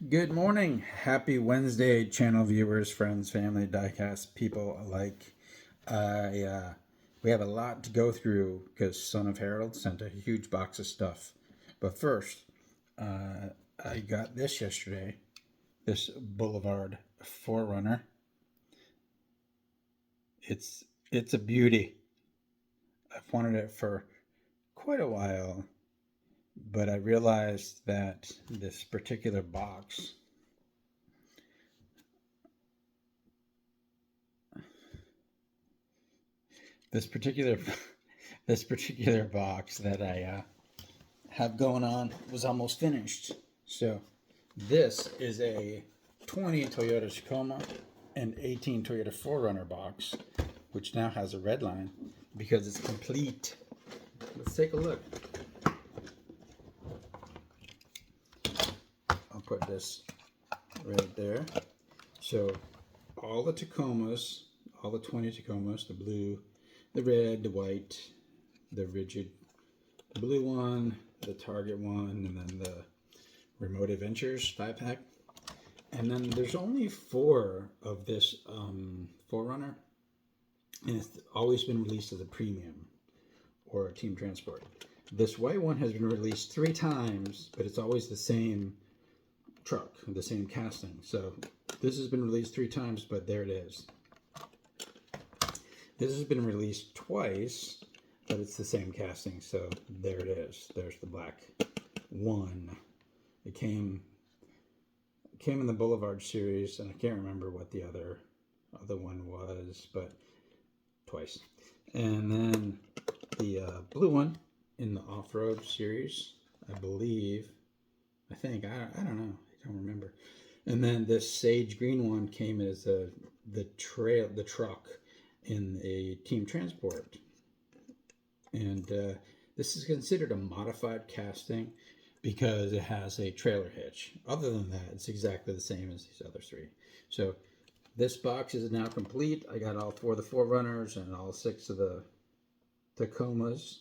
Good morning. Happy Wednesday, channel viewers, friends, family, diecast people alike. We have a lot to go through because Son of Harold sent a huge box of stuff. But first, I got this yesterday, this Boulevard Forerunner. It's a beauty. I've wanted it for quite a while, but I realized that this particular box this particular this particular box that I have going on was almost finished. So this is a 20 Toyota Tacoma and 18 Toyota 4Runner box, which now has a red line because it's complete. Let's take a look. I'll put this right there. So all the Tacomas, all the 20 Tacomas, the blue, the red, the white, the rigid blue one, the Target one, and then the Remote Adventures 5-pack. And then there's only 4 of this 4Runner, and it's always been released as a premium or a team transport. This white one has been released 3 times, but it's always the same truck, the same casting. So this has been released 3 times, but there it is. This has been released twice, but it's the same casting, so there it is. There's the black one. It came in the Boulevard series, and I can't remember what the other one was, but twice. And then the blue one in the off-road series, I believe. I think I don't know. I don't remember. And then this sage green one came as the truck in a team transport. And this is considered a modified casting because it has a trailer hitch. Other than that, it's exactly the same as these other 3. So this box is now complete. I got all 4 of the 4Runners and all 6 of the Tacomas.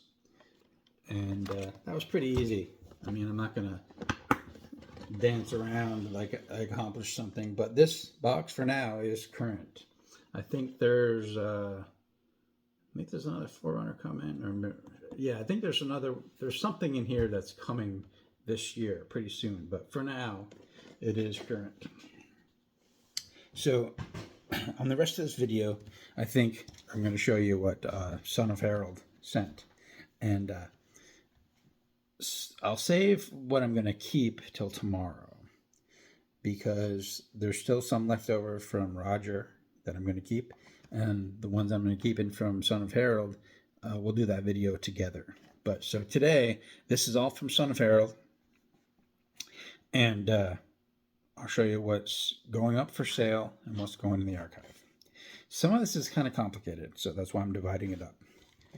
And that was pretty easy. I mean, I'm not going to dance around like I accomplished something, but this box for now is current. I think there's another 4Runner coming, or yeah, I think there's something in here that's coming this year pretty soon, but for now it is current. So on the rest of this video, I think I'm going to show you what Son of Harold sent, and I'll save what I'm going to keep till tomorrow because there's still some left over from Roger that I'm going to keep, and the ones I'm going to keep in from Son of Harold, we'll do that video together. But so today, this is all from Son of Harold, and I'll show you what's going up for sale and what's going in the archive. Some of this is kind of complicated, so that's why I'm dividing it up.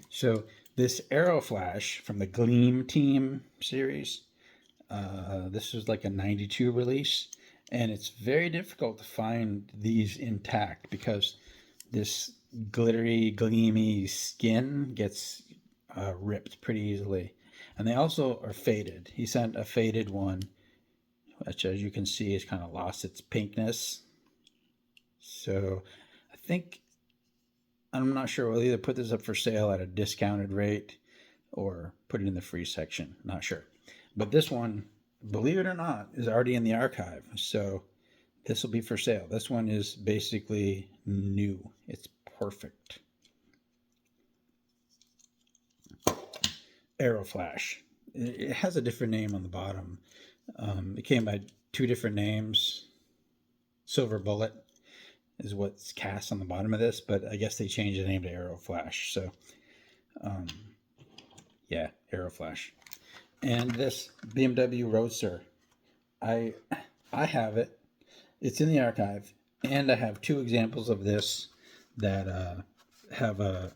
So this Arrow Flash from the Gleam Team series, this was like a 92 release, and it's very difficult to find these intact because this glittery, gleamy skin gets ripped pretty easily. And they also are faded. He sent a faded one, which as you can see has kind of lost its pinkness. So I think, I'm not sure, we'll either put this up for sale at a discounted rate or put it in the free section. Not sure. But this one, believe it or not, is already in the archive. So this will be for sale. This one is basically new. It's perfect. Arrow Flash. It has a different name on the bottom. It came by 2 different names. Silver Bullet is what's cast on the bottom of this, but I guess they changed the name to Arrow Flash. So, yeah, Arrow Flash. And this BMW Roadster, I have it. It's in the archive, and I have 2 examples of this that have a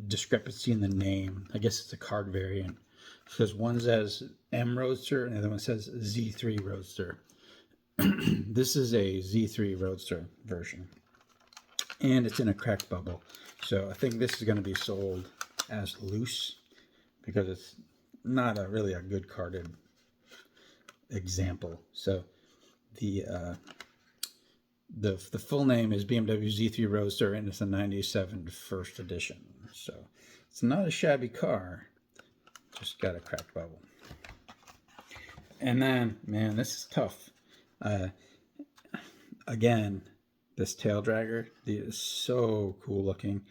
discrepancy in the name. I guess it's a card variant, because one says M Roadster and the other one says Z3 Roadster. This is a Z3 Roadster version, and it's in a cracked bubble. So I think this is going to be sold as loose because it's not really a good carded example. So the full name is BMW Z3 Roadster, and it's a 97 first edition. So it's not a shabby car, just got a cracked bubble. And then, man, this is tough. Again, this tail dragger, is so cool looking.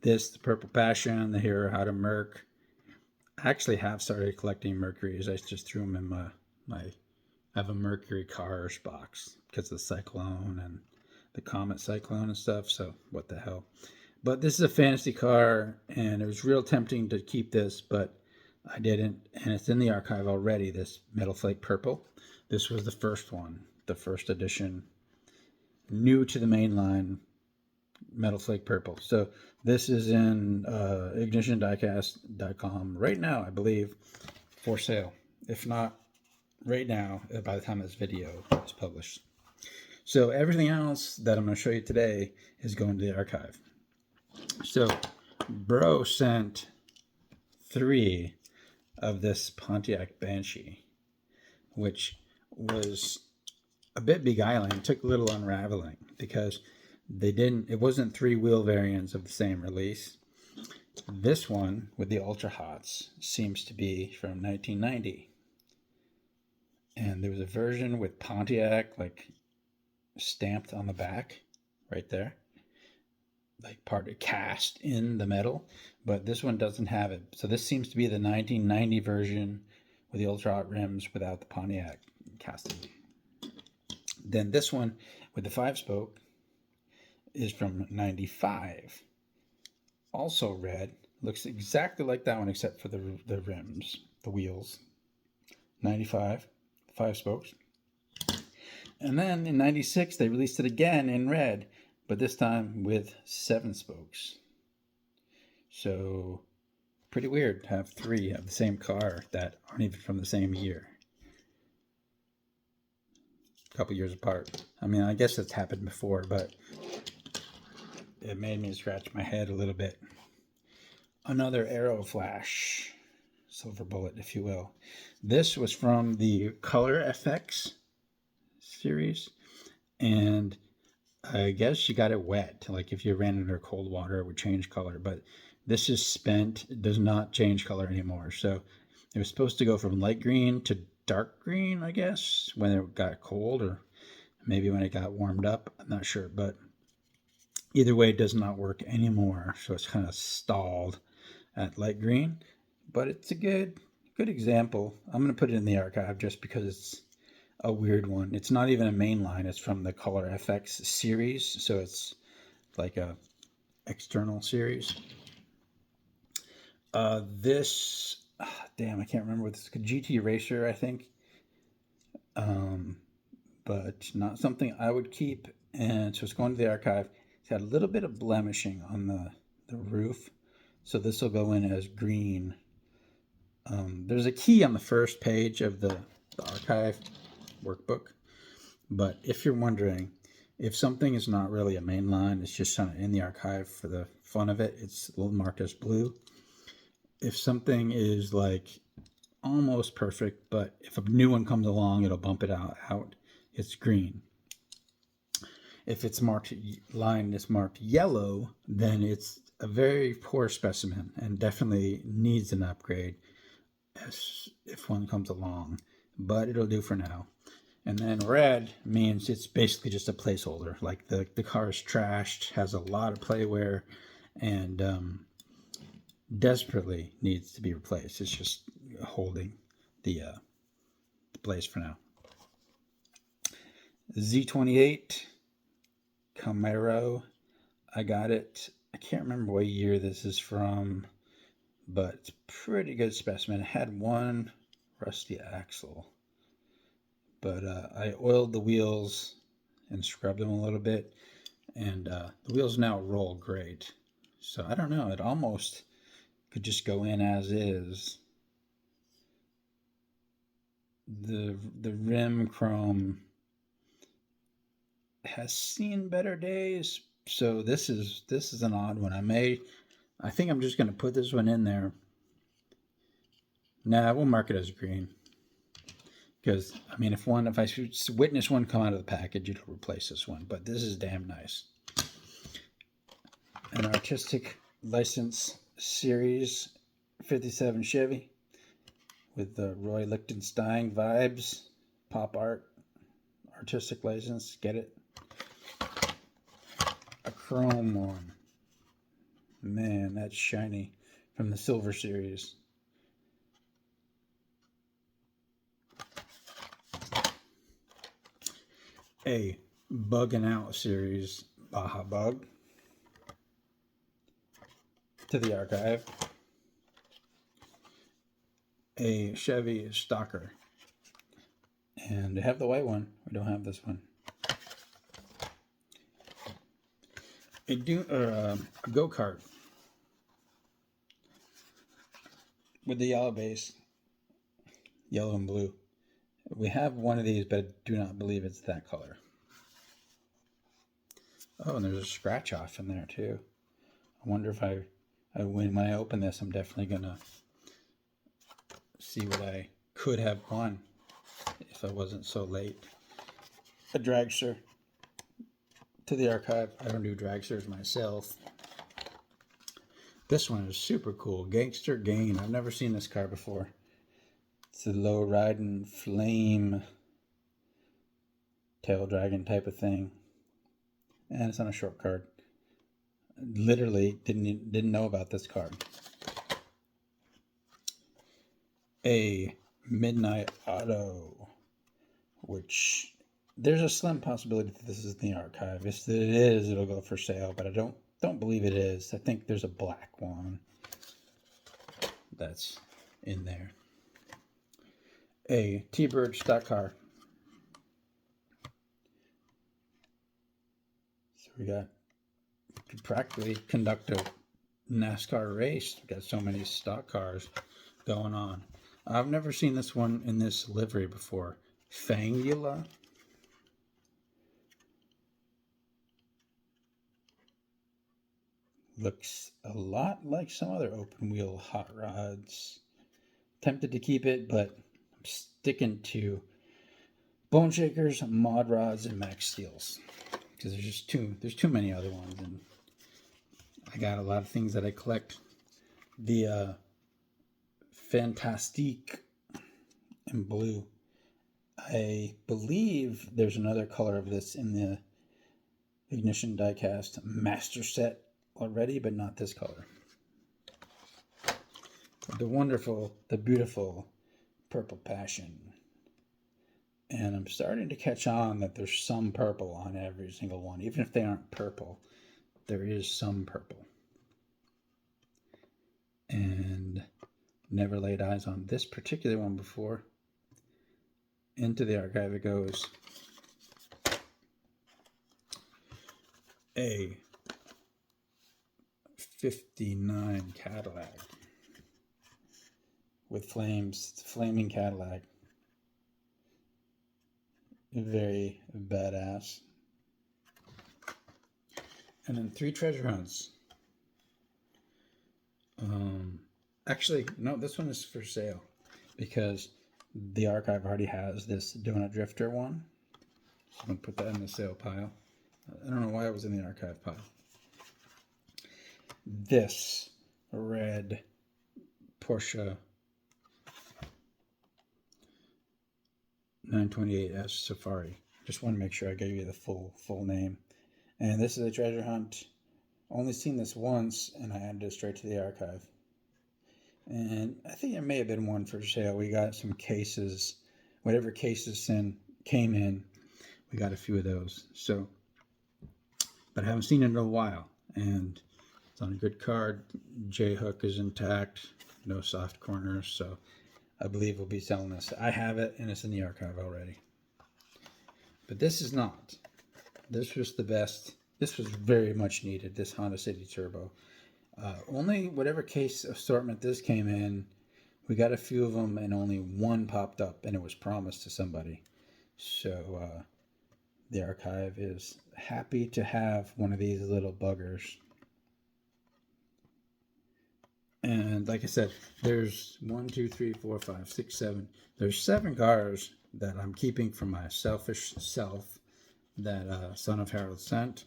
This, the Purple Passion, the Hero How to Merc. I actually have started collecting Mercuries. I just threw them in my I have a Mercury cars box because of the Cyclone and the Comet Cyclone and stuff. So what the hell. But this is a fantasy car, and it was real tempting to keep this, but I didn't. And it's in the archive already, this Metal Flake Purple. This was the first one, the first edition, new to the main line, Metal Flake Purple. So this is in ignitiondiecast.com right now, I believe, for sale. If not right now, by the time this video is published. So everything else that I'm going to show you today is going to the archive. So bro sent 3 of this Pontiac Banshee, which was a bit beguiling. It took a little unraveling because it wasn't 3 wheel variants of the same release. This one with the Ultra Hots seems to be from 1990. And there was a version with Pontiac like stamped on the back right there, like part of cast in the metal, but this one doesn't have it. So this seems to be the 1990 version with the Ultra Hot rims without the Pontiac casting. Then this one with the 5-spoke is from 95. Also red. Looks exactly like that one except for the rims, the wheels. 95, 5 spokes. And then in 96 they released it again in red, but this time with 7 spokes. So pretty weird to have 3 of the same car that aren't even from the same year. A couple years apart. I mean, I guess it's happened before, but it made me scratch my head a little bit. Another Aero Flash, silver bullet, if you will. This was from the Color FX series, and I guess you got it wet. Like if you ran it under cold water, it would change color, but this is spent. It does not change color anymore. So it was supposed to go from light green to dark green, I guess, when it got cold, or maybe when it got warmed up. I'm not sure, but either way, it does not work anymore. So it's kind of stalled at light green, but it's a good example. I'm going to put it in the archive just because it's a weird one. It's not even a main line. It's from the Color FX series, so it's like a external series. This, damn, I can't remember what this is. GT Racer, I think, but not something I would keep. And so it's going to the archive. It's got a little bit of blemishing on the roof, so this will go in as green. There's a key on the first page of the archive workbook, but if you're wondering, if something is not really a main line, it's just kind of in the archive for the fun of it, it's marked as blue. If something is like almost perfect, but if a new one comes along, it'll bump it out, it's green. If it's marked line is marked yellow, then it's a very poor specimen and definitely needs an upgrade if one comes along, but it'll do for now. And then red means it's basically just a placeholder. Like the car is trashed, has a lot of play wear, and desperately needs to be replaced. It's just holding the place for now. Z28 Camaro. I got it. I can't remember what year this is from, but it's a pretty good specimen. It had one rusty axle, but I oiled the wheels and scrubbed them a little bit, and the wheels now roll great. So I don't know, it almost could just go in as is. The rim chrome has seen better days, so this is an odd one. I think I'm just going to put this one in there. Nah, we'll mark it as green. Because, I mean, if I should witness one come out of the package, it'll replace this one. But this is damn nice. An artistic license series 57 Chevy with the Roy Lichtenstein vibes, pop art, artistic license, get it? A chrome one. Man, that's shiny, from the Silver series. A Buggin' Out series, Baja Bug, to the archive. A Chevy Stalker, and they have the white one. We don't have this one. A go-kart with the yellow base, yellow and blue. We have one of these, but I do not believe it's that color. Oh, and there's a scratch off in there too. I wonder if when I open this, I'm definitely gonna see what I could have won if I wasn't so late. A dragster, to the archive. I don't do dragsters myself. This one is super cool. Gangster Gain. I've never seen this car before. It's a low riding flame tail dragon type of thing, and it's on a short card. Literally didn't know about this card. A Midnight Auto, which there's a slim possibility that this is in the archive. If it is, it'll go for sale, but I don't believe it is. I think there's a black one that's in there. A T-Bird stock car. So we could practically conduct a NASCAR race. We've got so many stock cars going on. I've never seen this one in this livery before. Fangula. Looks a lot like some other open wheel hot rods. Tempted to keep it, but I'm sticking to Bone Shakers, Mod Rods, and Max Steels. Because there's too many other ones, and I got a lot of things that I collect. The Fantastique in blue. I believe there's another color of this in the Ignition Diecast Master Set already, but not this color. The beautiful Purple Passion. And I'm starting to catch on that there's some purple on every single one. Even if they aren't purple, there is some purple. And never laid eyes on this particular one before. Into the archive it goes. A 59 Cadillac with flames. It's a flaming Cadillac. Very badass. And then 3 treasure hunts. Actually, no, this one is for sale because the archive already has this Donut Drifter one. So I'm going to put that in the sale pile. I don't know why it was in the archive pile. This red Porsche 928S Safari. Just want to make sure I gave you the full name. And this is a treasure hunt. Only seen this once, and I added it straight to the archive. And I think there may have been one for sale. We got some cases, whatever cases came in, we got a few of those. So, but I haven't seen it in a while, and it's on a good card. J-hook is intact, no soft corners, so I believe we'll be selling this. I have it, and it's in the archive already. But this is not. This was the best. This was very much needed, this Honda City Turbo. Only whatever case assortment this came in, we got a few of them, and only one popped up, and it was promised to somebody. So the archive is happy to have one of these little buggers. And like I said, there's 1, 2, 3, 4, 5, 6, 7. There's 7 cars that I'm keeping for my selfish self that Son of Harold sent.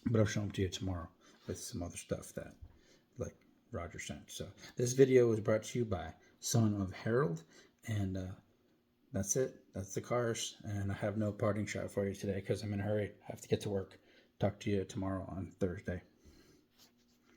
But I'll show them to you tomorrow with some other stuff that like Roger sent. So this video was brought to you by Son of Harold, and that's it. That's the cars, and I have no parting shot for you today because I'm in a hurry. I have to get to work. Talk to you tomorrow on Thursday.